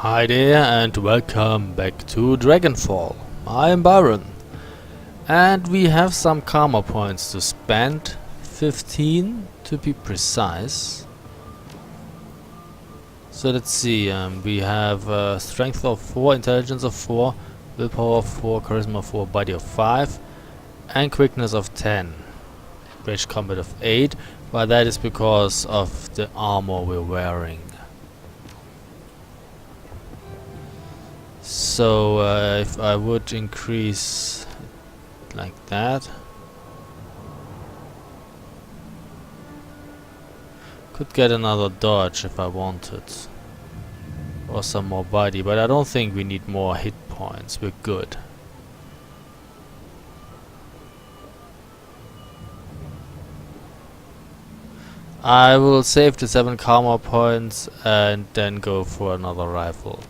Hi there and welcome back to Dragonfall. I am Byron and we have some karma points to spend, 15 to be precise. So let's see, we have strength of 4, intelligence of 4, willpower of 4, charisma of 4, body of 5 and quickness of 10. Ranged combat of 8, but that is because of the armor we're wearing. So if I would increase like that, could get another dodge if I wanted, or some more body, but I don't think we need more hit points. We're good. I will save the 7 karma points and then go for another rifle.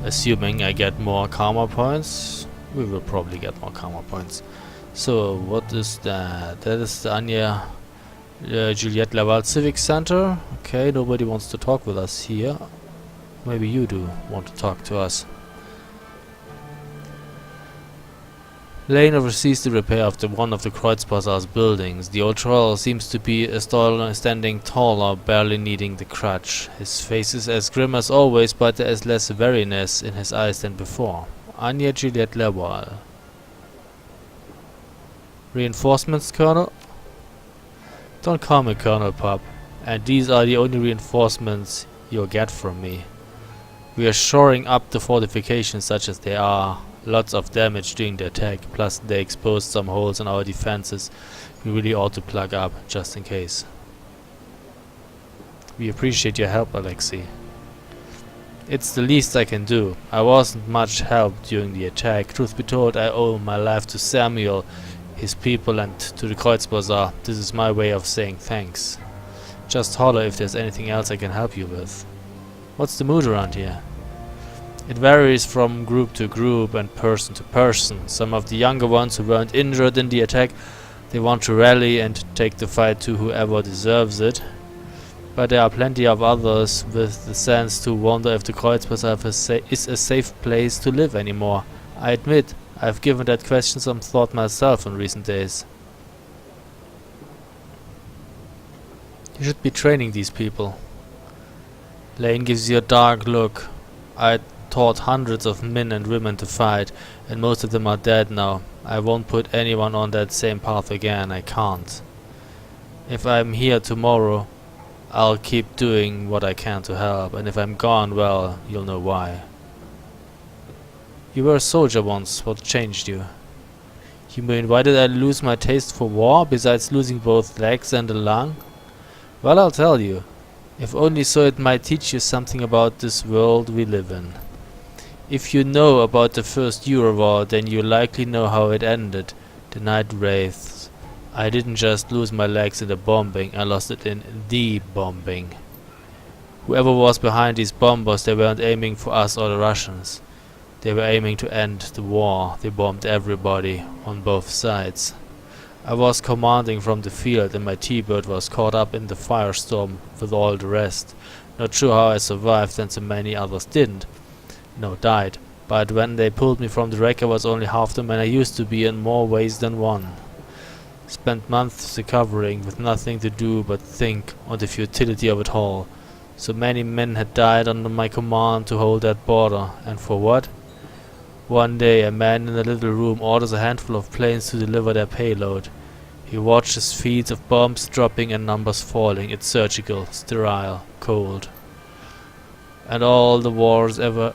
Assuming I get more karma points, we will probably get more karma points. So what is that? That is the Anya Juliette Laval Civic Center. Okay, nobody wants to talk with us here. Maybe you do want to talk to us. Lane oversees the repair of one of the Kreuzbasar's buildings. The old troll seems to be standing taller, barely needing the crutch. His face is as grim as always, but there is less wariness in his eyes than before. Anya Juliette Laval. Reinforcements, Colonel? Don't call me Colonel, pup. And these are the only reinforcements you'll get from me. We are shoring up the fortifications such as they are. Lots of damage during the attack, plus they exposed some holes in our defenses we really ought to plug up, just in case. We appreciate your help, Alexei. It's the least I can do. I wasn't much help during the attack. Truth be told, I owe my life to Samuel, his people, and to the Kreuzbasar. This is my way of saying thanks. Just holler if there's anything else I can help you with. What's the mood around here? It varies from group to group and person to person. Some of the younger ones who weren't injured in the attack, they want to rally and take the fight to whoever deserves it. But there are plenty of others with the sense to wonder if the Kreuzbasar is a safe place to live anymore. I admit, I've given that question some thought myself in recent days. You should be training these people. Lane gives you a dark look. I taught hundreds of men and women to fight, and most of them are dead now. I won't put anyone on that same path again, I can't. If I'm here tomorrow, I'll keep doing what I can to help, and if I'm gone, well, you'll know why. You were a soldier once, what changed you? You mean, why did I lose my taste for war, besides losing both legs and a lung? Well, I'll tell you. If only so it might teach you something about this world we live in. If you know about the first Eurowar, then you likely know how it ended. The Night Wraiths. I didn't just lose my legs in the bombing, I lost it in the bombing. Whoever was behind these bombers, they weren't aiming for us or the Russians. They were aiming to end the war. They bombed everybody, on both sides. I was commanding from the field and my T-bird was caught up in the firestorm with all the rest. Not sure how I survived and so many others didn't. No, died. But when they pulled me from the wreck I was only half the man I used to be in more ways than one. Spent months recovering with nothing to do but think on the futility of it all. So many men had died under my command to hold that border. And for what? One day a man in a little room orders a handful of planes to deliver their payload. He watches feeds of bombs dropping and numbers falling. It's surgical, sterile, cold. And all the wars ever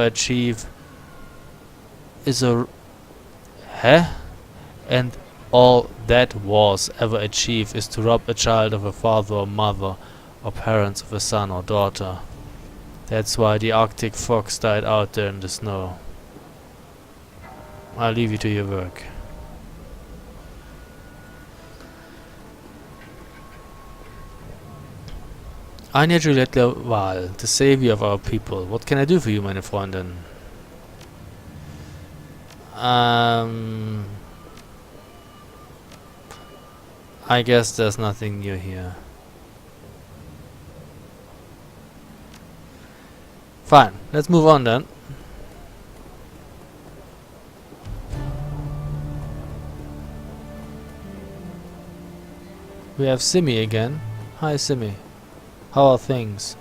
achieve is a... Huh? And all that wars ever achieve is to rob a child of a father or mother, or parents of a son or daughter. That's why the Arctic fox died out there in the snow. I'll leave you to your work. Anya Juliette Laval, the savior of our people. What can I do for you, meine Freundin? I guess there's nothing new here. Fine, let's move on then. We have Simi again. Hi Simi. How are things?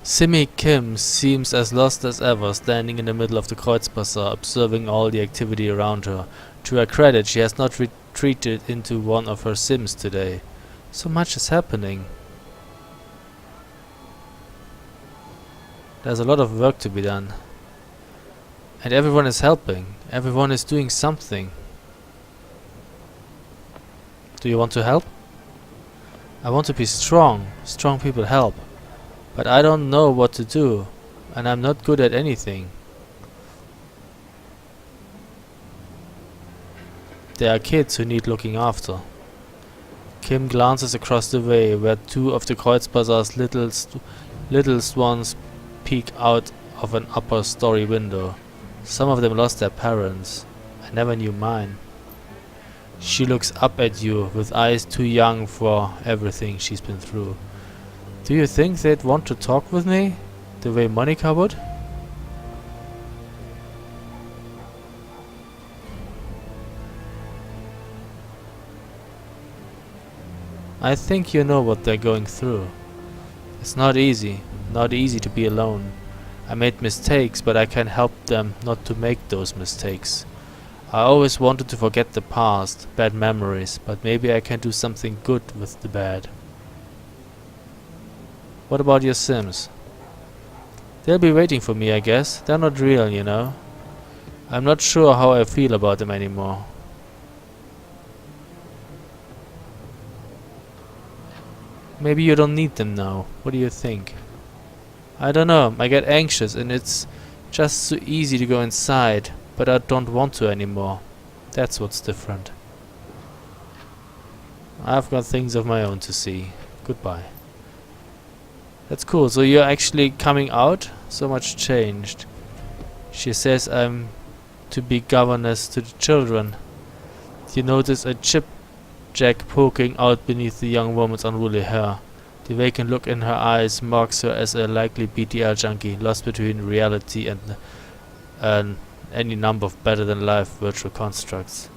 Simi Kim seems as lost as ever, standing in the middle of the Kreuzbasar, observing all the activity around her. To her credit, she has not retreated into one of her sims today. So much is happening. There's a lot of work to be done. And everyone is helping. Everyone is doing something. Do you want to help? I want to be strong. Strong people help. But I don't know what to do. And I'm not good at anything. There are kids who need looking after. Kim glances across the way where two of the Kreuzbasar's littlest ones peek out of an upper story window. Some of them lost their parents. I never knew mine. She looks up at you with eyes too young for everything she's been through. Do you think they'd want to talk with me? The way Monica would? I think you know what they're going through. It's not easy to be alone. I made mistakes, but I can help them not to make those mistakes. I always wanted to forget the past, bad memories, but maybe I can do something good with the bad. What about your Sims? They'll be waiting for me, I guess. They're not real, you know. I'm not sure how I feel about them anymore. Maybe you don't need them now. What do you think? I don't know. I get anxious and it's just so easy to go inside, but I don't want to anymore. That's what's different. I've got things of my own to see. Goodbye. That's cool. So you're actually coming out? So much changed. She says I'm to be governess to the children. You notice a chip-jack poking out beneath the young woman's unruly hair. The vacant look in her eyes marks her as a likely BTL junkie, lost between reality and any number of better-than-life virtual constructs.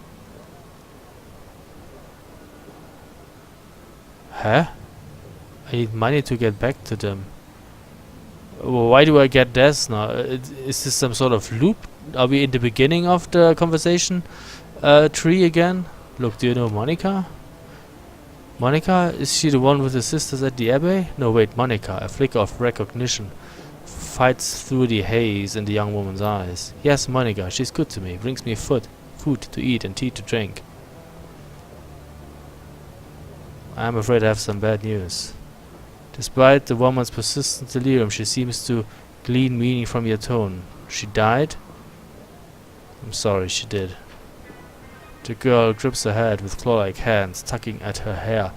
Huh? I need money to get back to them. Why do I get this now? Is this some sort of loop? Are we in the beginning of the conversation tree again? Look, do you know Monica? Monica? Is she the one with the sisters at the Abbey? No, wait, Monica. A flicker of recognition fights through the haze in the young woman's eyes. Yes, Monica. She's good to me. Brings me food to eat and tea to drink. I'm afraid I have some bad news. Despite the woman's persistent delirium, she seems to glean meaning from your tone. She died? I'm sorry, she did. The girl grips her head with claw-like hands, tugging at her hair,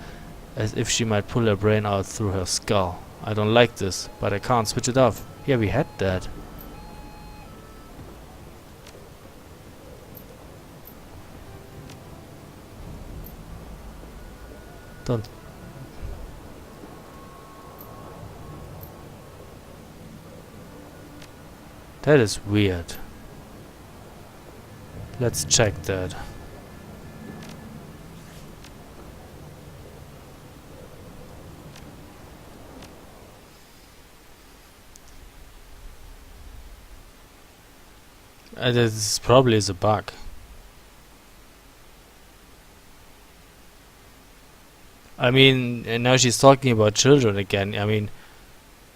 as if she might pull her brain out through her skull. I don't like this, but I can't switch it off. Yeah, we had that. Don't. That is weird. Let's check that. This probably is a bug. I mean, and now she's talking about children again. I mean,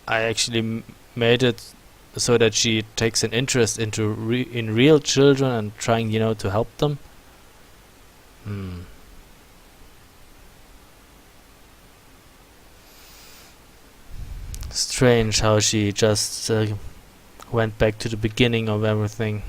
I actually made it so that she takes an interest into in real children and trying, you know, to help them. Strange how she just went back to the beginning of everything.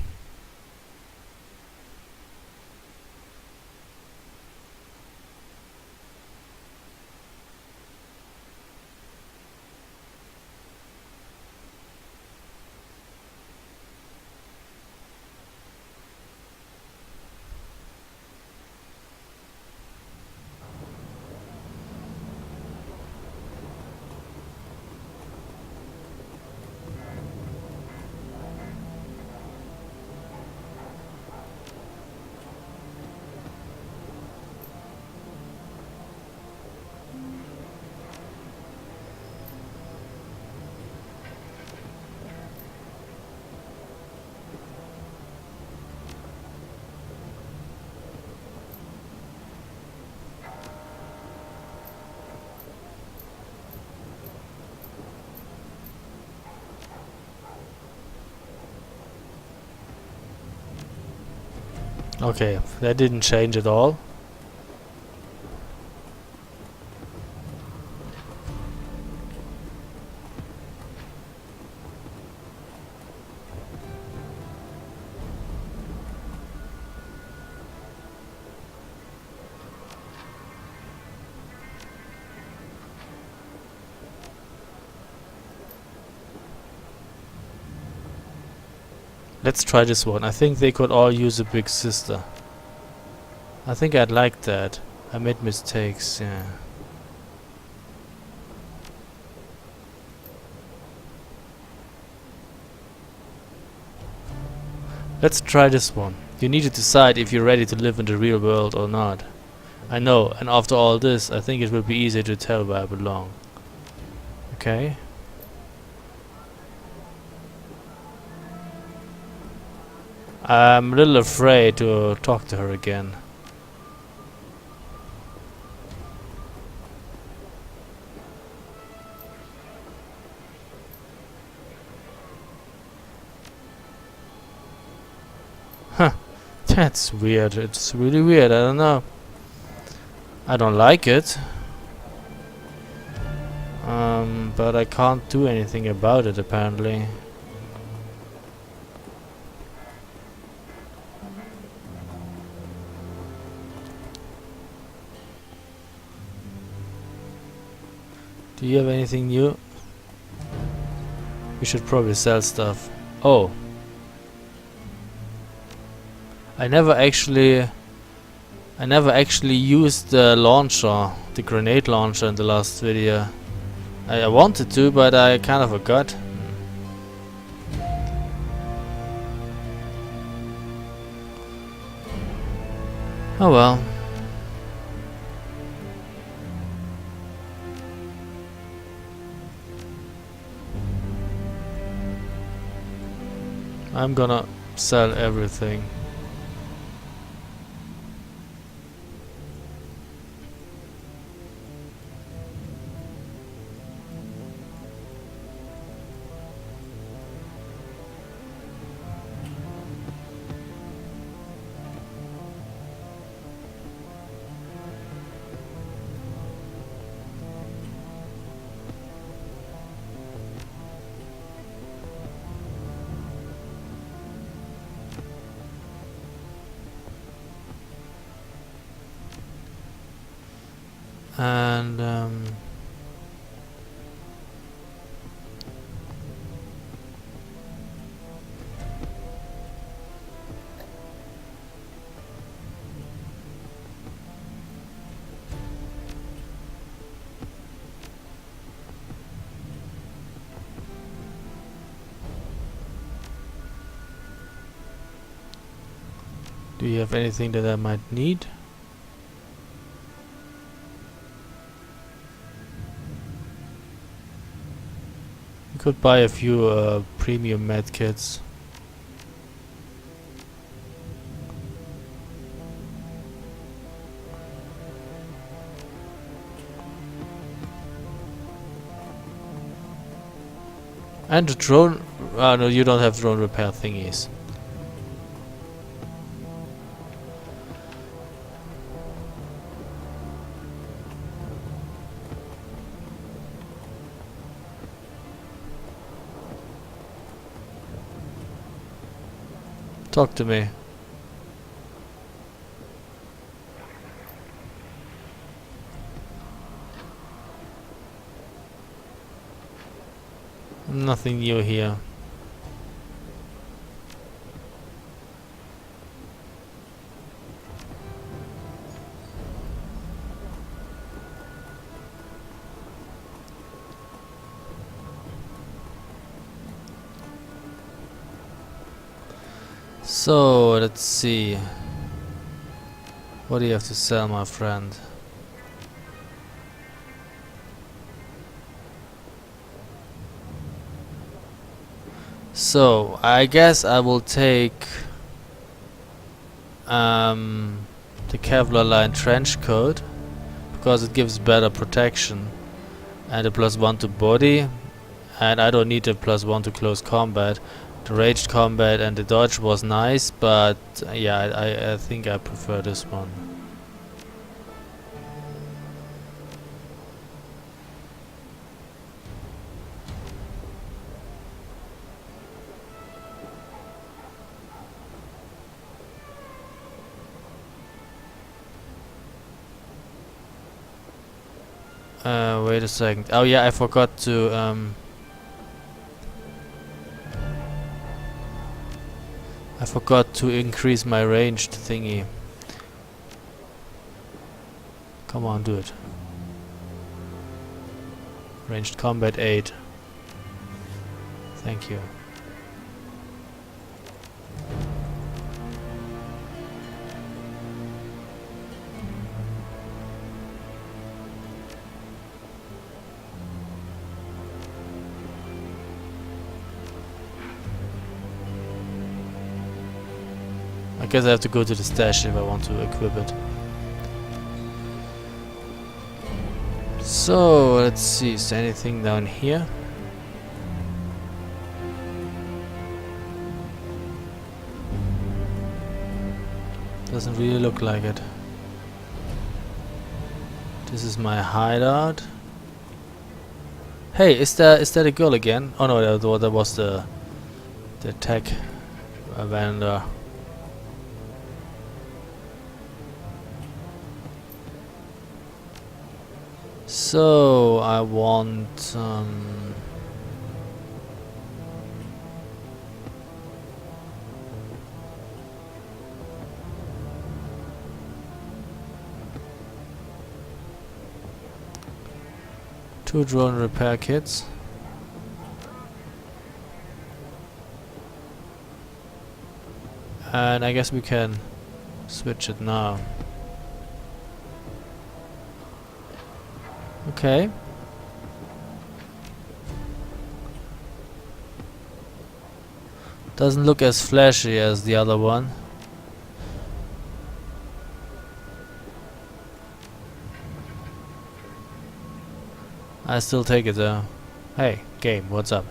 Okay, that didn't change at all. Let's try this one. I think they could all use a big sister. I think I'd like that. I made mistakes, yeah. Let's try this one. You need to decide if you're ready to live in the real world or not. I know, and after all this, I think it will be easier to tell where I belong. Okay. I'm a little afraid to talk to her again. Huh. That's weird. It's really weird. I don't know. I don't like it. But I can't do anything about it apparently. Do you have anything new? We should probably sell stuff. Oh. I never actually used the launcher, the grenade launcher in the last video. I wanted to, but I kind of forgot. Oh well. I'm gonna sell everything. And do you have anything that I might need? You could buy a few premium medkits. And a drone. No, you don't have drone repair thingies. Talk to me. Nothing new here. So, let's see. What do you have to sell, my friend? So, I guess I will take the Kevlar line trench coat because it gives better protection and a +1 to body, and I don't need a +1 to close combat. The ranged combat and the dodge was nice, but yeah, I think I prefer this one. Wait a second. Oh yeah, I forgot to increase my ranged thingy. Come on, do it. Ranged combat 8. Thank you. I guess I have to go to the stash if I want to equip it. So, let's see, is there anything down here? Doesn't really look like it. This is my hideout. Hey, is that a girl again? Oh no, that was the tech vendor. So I want 2 drone repair kits. And I guess we can switch it now. Okay. Doesn't look as flashy as the other one. I still take it though. Hey, game, what's up?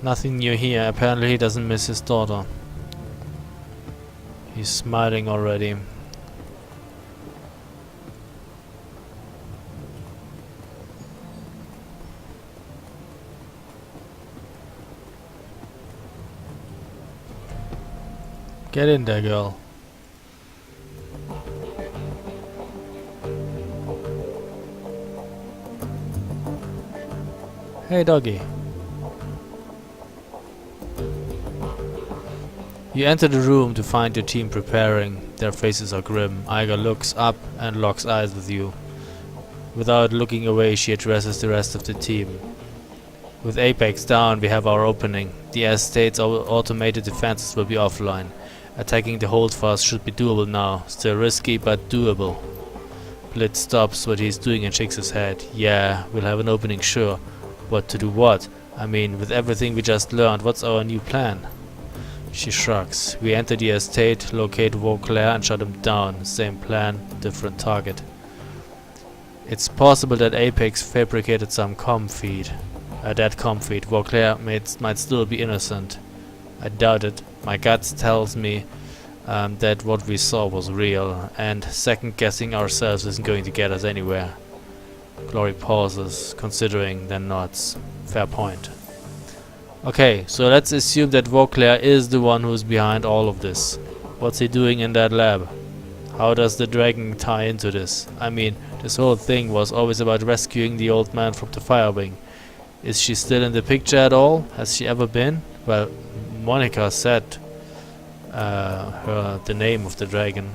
Nothing new here. Apparently he doesn't miss his daughter. He's smiling already. Get in there, girl. Hey, doggy. You enter the room to find your team preparing. Their faces are grim. Iga looks up and locks eyes with you. Without looking away, she addresses the rest of the team. With Apex down, we have our opening. The estate's automated defenses will be offline. Attacking the holdfast should be doable now. Still risky, but doable. Blitz stops what he's doing and shakes his head. Yeah, we'll have an opening, sure. What to do what? I mean, with everything we just learned, what's our new plan? She shrugs. We enter the estate, locate Vauclair and shut him down. Same plan, different target. It's possible that Apex fabricated some comm feed. That comm feed. Vauclair might still be innocent. I doubt it. My gut tells me that what we saw was real, and second guessing ourselves isn't going to get us anywhere. Glory pauses, considering, then nods. Fair point. Okay, so let's assume that Vauclair is the one who's behind all of this. What's he doing in that lab? How does the dragon tie into this? I mean, this whole thing was always about rescuing the old man from the firewing. Is she still in the picture at all? Has she ever been? Well, Monica said the name of the dragon.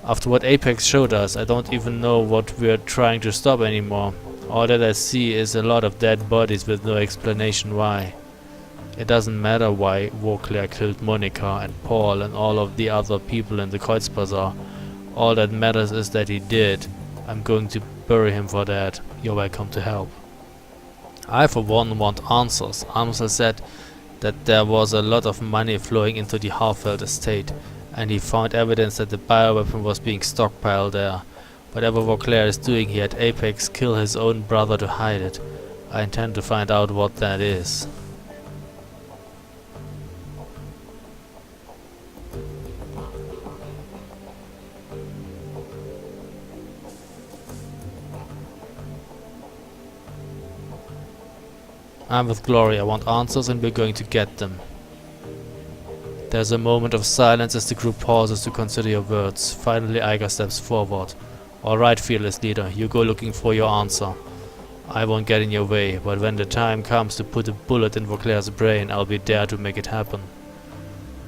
After what Apex showed us, I don't even know what we're trying to stop anymore. All that I see is a lot of dead bodies with no explanation why. It doesn't matter why Vauclair killed Monica and Paul and all of the other people in the Kreuzbasar. All that matters is that he did. I'm going to bury him for that. You're welcome to help. I for one want answers. Amsel said that there was a lot of money flowing into the Harfeld estate, and he found evidence that the bioweapon was being stockpiled there. Whatever Vauclair is doing, he had Apex kill his own brother to hide it. I intend to find out what that is. I'm with Glory. I want answers and we're going to get them. There's a moment of silence as the group pauses to consider your words. Finally, Iger steps forward. Alright, fearless leader, you go looking for your answer. I won't get in your way, but when the time comes to put a bullet in Vauclair's brain, I'll be there to make it happen.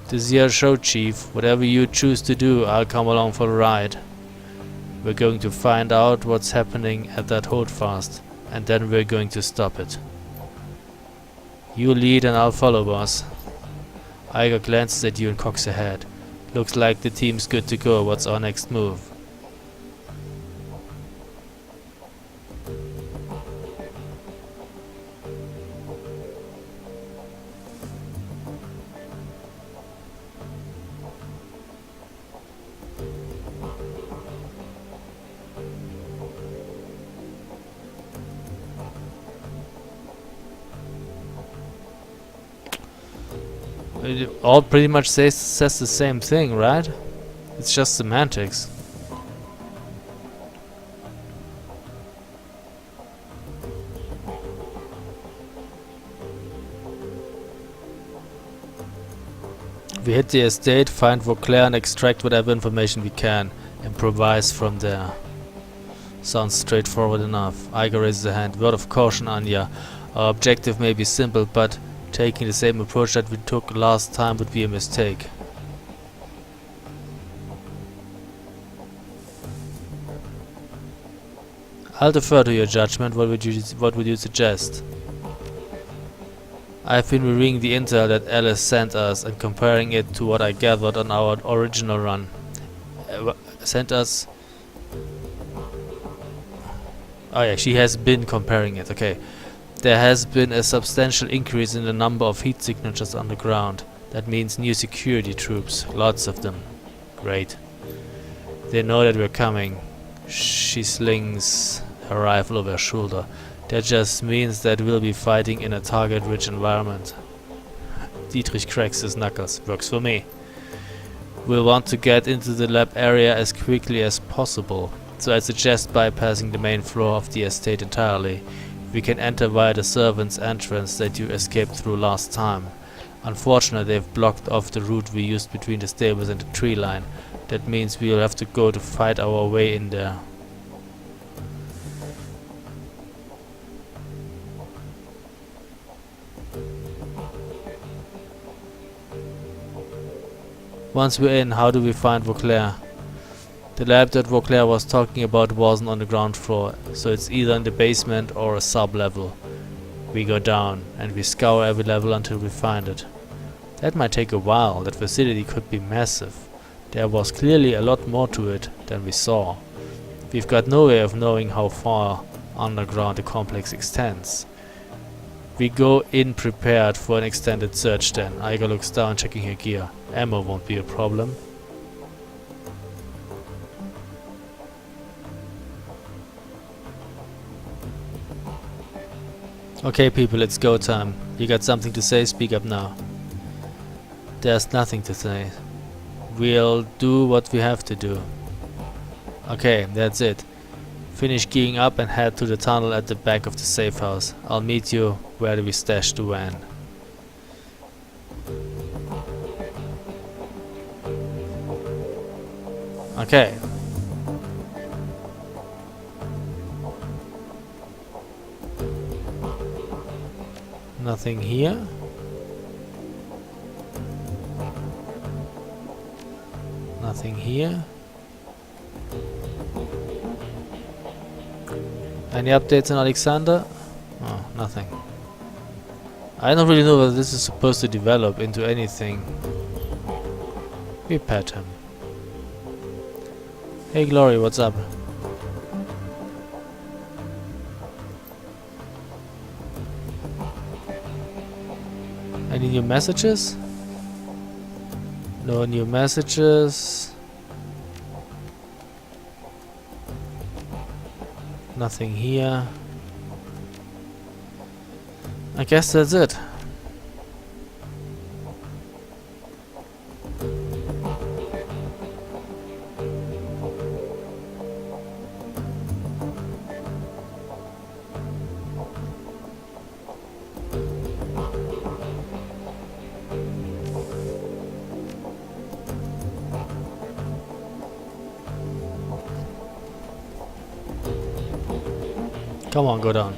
This is your show, Chief. Whatever you choose to do, I'll come along for the ride. We're going to find out what's happening at that holdfast, and then we're going to stop it. You lead and I'll follow, boss. Iger glances at you and cocks her head. Looks like the team's good to go. What's our next move? It all pretty much says the same thing, right? It's just semantics. We hit the estate, find Vauclair and extract whatever information we can. Improvise from there. Sounds straightforward enough. Iger raises a hand. Word of caution, Anya. Our objective may be simple, but taking the same approach that we took last time would be a mistake. I'll defer to your judgment. What would you suggest? I've been reviewing the intel that Alice sent us and comparing it to what I gathered on our original run. Sent us... Oh yeah, she has been comparing it, okay. There has been a substantial increase in the number of heat signatures on the ground. That means new security troops, lots of them. Great. They know that we're coming. She slings her rifle over her shoulder. That just means that we'll be fighting in a target-rich environment. Dietrich cracks his knuckles. Works for me. We'll want to get into the lab area as quickly as possible, so I suggest bypassing the main floor of the estate entirely. We can enter via the servants' entrance that you escaped through last time. Unfortunately, they've blocked off the route we used between the stables and the tree line. That means we'll have to go to fight our way in there. Once we're in, how do we find Vauclair? The lab that Vauclair was talking about wasn't on the ground floor, so it's either in the basement or a sub-level. We go down, and we scour every level until we find it. That might take a while. That facility could be massive. There was clearly a lot more to it than we saw. We've got no way of knowing how far underground the complex extends. We go in prepared for an extended search then. Iger looks down, checking her gear. Ammo won't be a problem. Okay people, it's go time. You got something to say? Speak up now. There's nothing to say. We'll do what we have to do. Okay, that's it. Finish gearing up and head to the tunnel at the back of the safe house. I'll meet you where we stashed the van. Okay. Nothing here. Nothing here. Any updates on Alexander? Oh, nothing. I don't really know whether this is supposed to develop into anything. We pet him. Hey Glory, what's up? Any new messages? No new messages. Nothing here. I guess that's it. Come on, go down.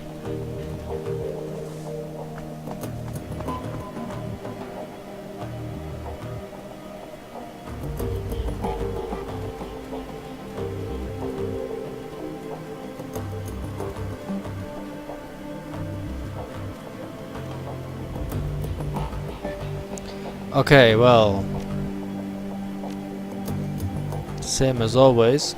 Okay, well, same as always.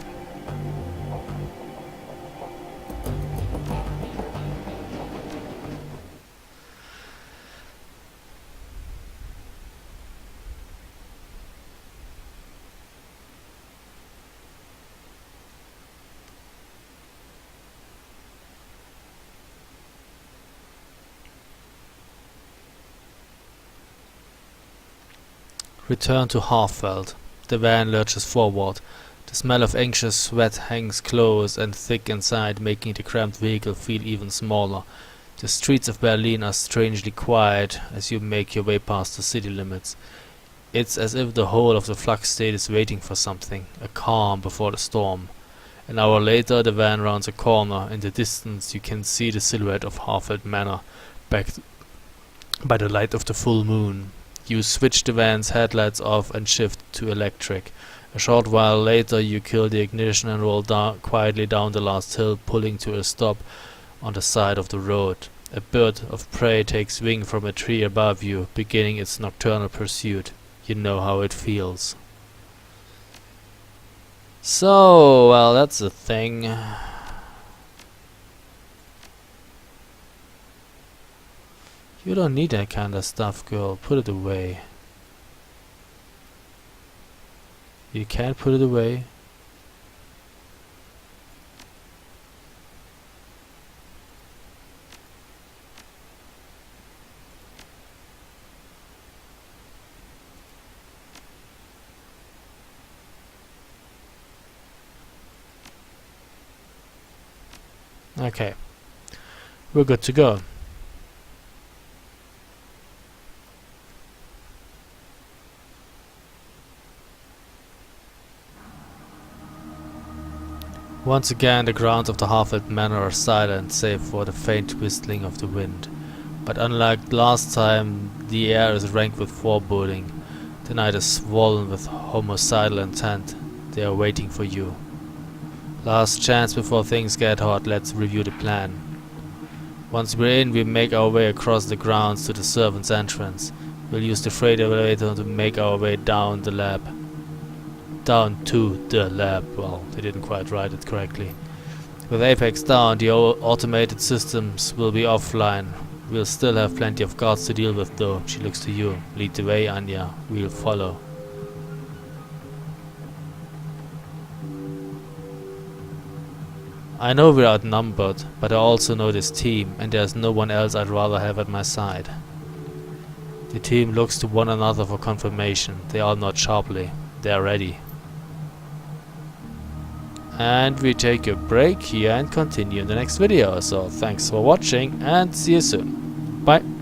Return to Halfveld. The van lurches forward. The smell of anxious sweat hangs close and thick inside, making the cramped vehicle feel even smaller. The streets of Berlin are strangely quiet as you make your way past the city limits. It's as if the whole of the flux state is waiting for something, a calm before the storm. An hour later, the van rounds a corner. In the distance, you can see the silhouette of Halfveld Manor, backed by the light of the full moon. You switch the van's headlights off and shift to electric. A short while later you kill the ignition and roll quietly down the last hill, pulling to a stop on the side of the road. A bird of prey takes wing from a tree above you, beginning its nocturnal pursuit. You know how it feels. So, well, that's a thing. You don't need that kind of stuff, girl. Put it away. You can't put it away. Okay. We're good to go. Once again the grounds of the Halfveld Manor are silent, save for the faint whistling of the wind. But unlike last time, the air is rank with foreboding. The night is swollen with homicidal intent. They are waiting for you. Last chance before things get hot, let's review the plan. Once we're in, we make our way across the grounds to the servants' entrance. We'll use the freight elevator to make our way down to the lab. Well, they didn't quite write it correctly. With Apex down, the automated systems will be offline. We'll still have plenty of guards to deal with though. She looks to you. Lead the way, Anya. We'll follow. I know we're outnumbered, but I also know this team, and there's no one else I'd rather have at my side. The team looks to one another for confirmation. They all nod sharply. They're ready. And we take a break here and continue in the next video. So thanks for watching and see you soon. Bye.